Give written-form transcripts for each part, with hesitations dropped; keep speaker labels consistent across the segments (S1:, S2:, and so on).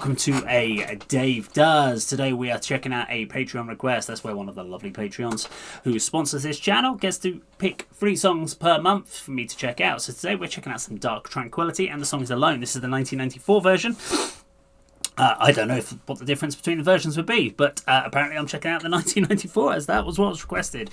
S1: welcome to a Dave Does. Today we are checking out a Patreon request. That's where one of the lovely Patreons who sponsors this channel gets to pick 3 songs per month for me to check out. So today we're checking out some Dark Tranquility, and the song is Alone. This is the 1994 version. I don't know what the difference between the versions would be, but apparently I'm checking out the 1994 as that was what was requested.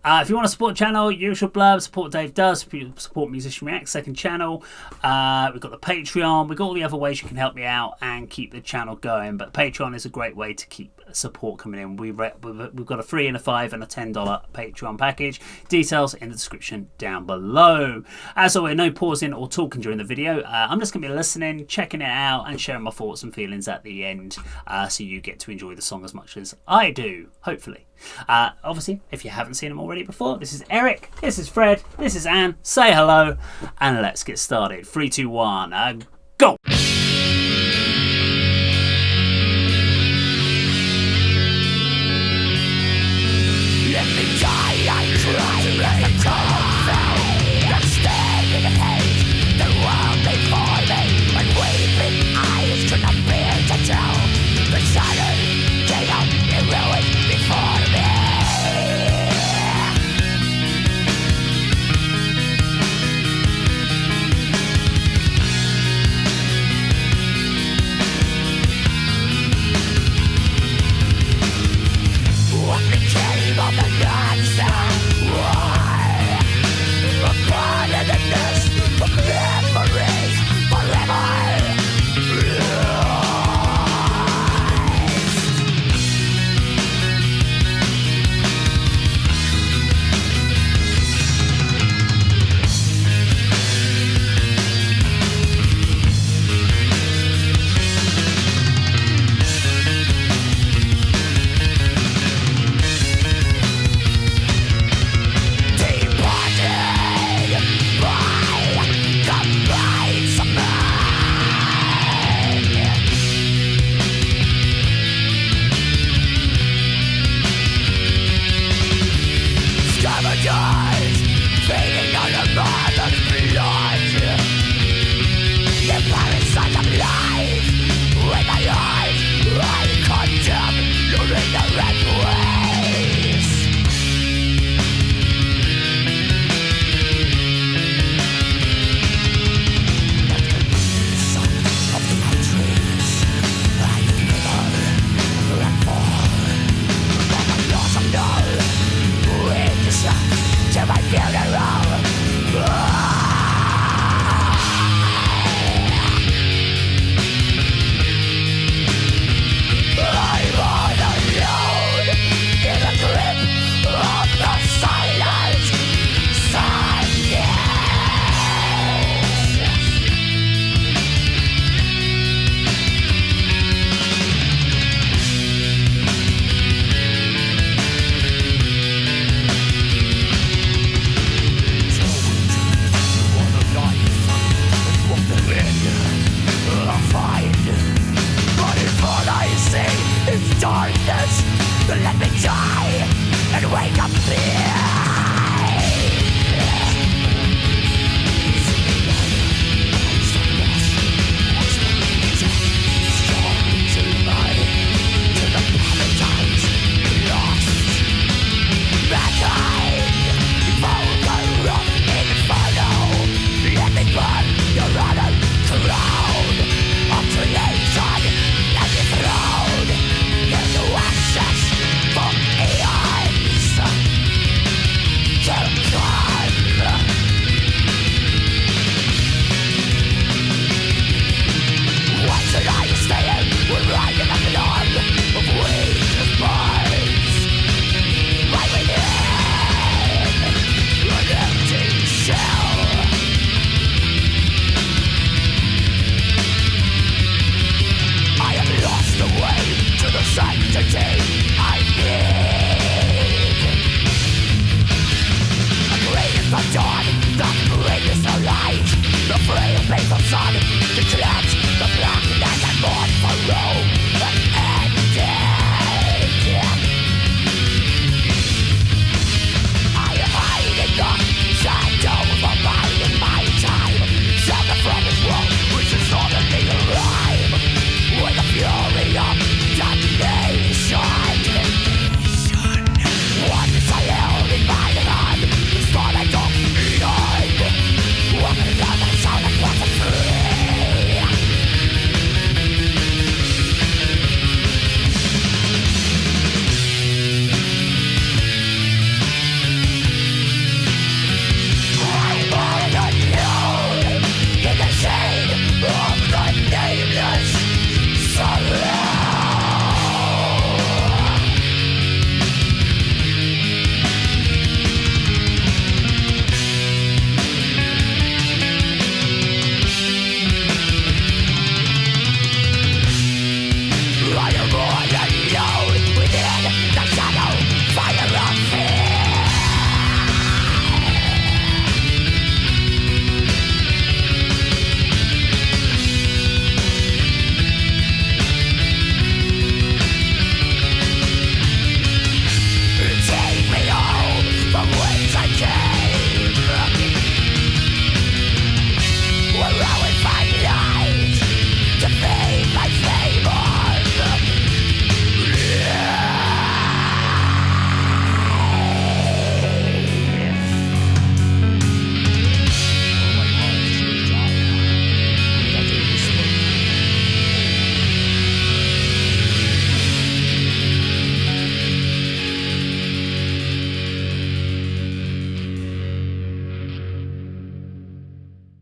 S1: If you want to support the channel, usual blurb, support Dave Does, support Musician React, second channel. We've got the Patreon, we've got all the other ways you can help me out and keep the channel going, but Patreon is a great way to keep support coming in. We've got a $3 and a $5 and a $10 Patreon package. Details in the description down below. As always, no pausing or talking during the video. I'm just going to be listening, checking it out, and sharing my thoughts and feelings at the end, so you get to enjoy the song as much as I do, hopefully. Obviously, if you haven't seen them already before, this is Eric, this is Fred, this is Anne. Say hello, and let's get started. 3, 2, 1, go!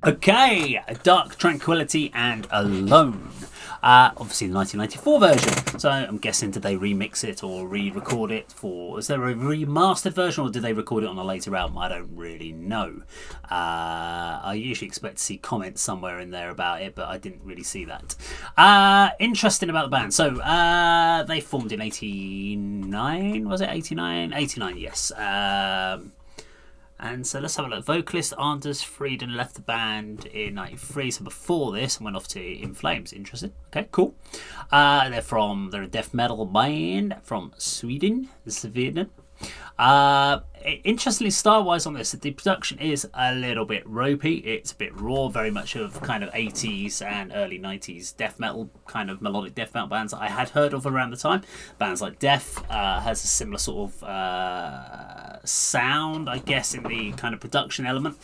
S1: Okay, Dark Tranquility and Alone. Obviously the 1994 version. So I'm guessing, did they remix it or re-record it for... Is there a remastered version, or did they record it on a later album? I don't really know. I usually expect to see comments somewhere in there about it, but I didn't really see that. Interesting about the band. So they formed in 89, was it 89? 89, yes. And so let's have a look. Vocalist Anders Frieden left the band in 93, so before this, and went off to In Flames. Interesting. Okay, cool. They're a death metal band from Sweden. Interestingly, style-wise on this, the production is a little bit ropey. It's a bit raw, very much of kind of 80s and early 90s death metal, kind of melodic death metal bands that I had heard of around the time. Bands like Death has a similar sort of sound, I guess, in the kind of production element.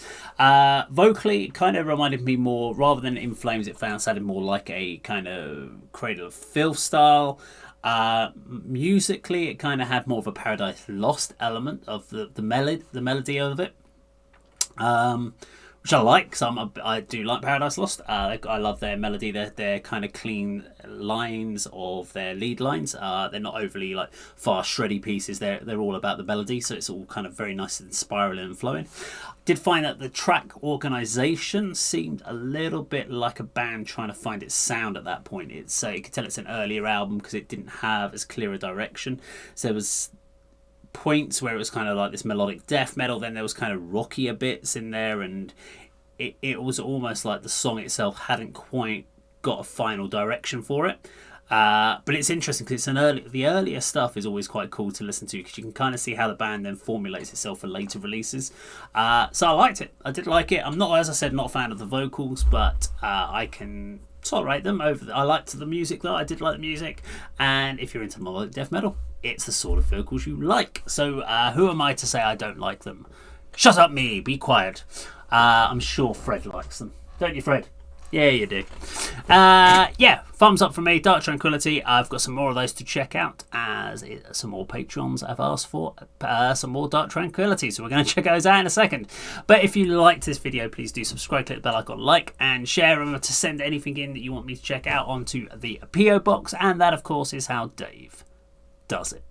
S1: Vocally, it kind of reminded me more, rather than In Flames, it sounded more like a kind of Cradle of Filth style. Musically, it kind of had more of a Paradise Lost element of the melody of it, which I like, because I do like Paradise Lost. I love their melody, their kind of clean lines of their lead lines. They're not overly like fast shreddy pieces. They're all about the melody, so it's all kind of very nice and spiraling and flowing. Did find that the track organisation seemed a little bit like a band trying to find its sound at that point. You could tell it's an earlier album because it didn't have as clear a direction. So there was points where it was kind of like this melodic death metal, then there was kind of rockier bits in there, and it was almost like the song itself hadn't quite got a final direction for it. But it's interesting because the earlier stuff is always quite cool to listen to, because you can kind of see how the band then formulates itself for later releases. So I liked it. I did like it. I'm not, as I said, not a fan of the vocals, but I can tolerate them. I liked the music though. I did like the music, and if you're into melodic death metal, it's the sort of vocals you like. So who am I to say I don't like them? Shut up, me. Be quiet. I'm sure Fred likes them. Don't you, Fred? Yeah, you do. Yeah, thumbs up from me. Dark Tranquility. I've got some more of those to check out, as some more Patreons have asked for some more Dark Tranquility. So we're going to check those out in a second. But if you liked this video, please do subscribe, click the bell icon, like, and share. Remember to send anything in that you want me to check out onto the PO box. And that, of course, is how Dave does it.